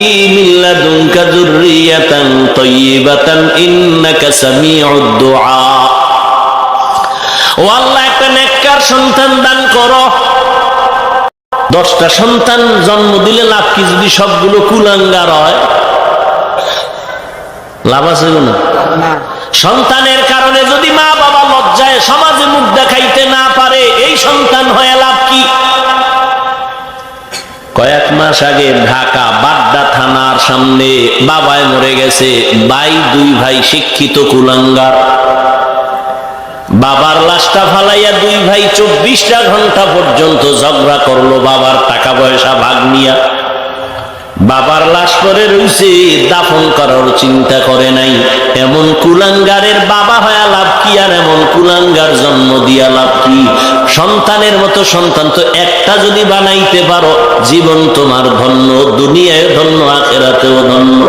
من لدنك ذرية طيبة إنك سميع الدعاء ও আল্লাহ একটা নেককার সন্তান দান করো। 10টা সন্তান জন্ম দিলে লাভ কি? যদি সবগুলো কুলাঙ্গার হয় লাভ আছে কোনো? সন্তানের কারণে যদি মা বাবা লজ্জায় সমাজে মুখ দেখাইতে না পারে, এই সন্তান হয়ে লাভ কি? কয়েক মাস আগে ঢাকা বাড্ডা থানার সামনে বাবায় মরে গেছে, ভাই 2 ভাই শিক্ষিত কুলাঙ্গার। বাবার লাশটা ফালাইয়া 2 ভাই 24টা ঘন্টা পর্যন্ত ঝগড়া করলো বাবার টাকা পয়সা ভাগ নিয়া। বাবার লাশ পরে রইছে, দাফন করার চিন্তা করে নাই। এমন কুলাঙ্গারের বাবা হয়ে লাভ কি? আর এমন কুলাঙ্গার জন্ম দিয়া লাভ কি? সন্তানের মতো সন্তান তো একটা যদি বানাইতে পারো, জীবন তোমার ধন্য, দুনিয়ায় ধন্য, আখিরাতেও ধন্য।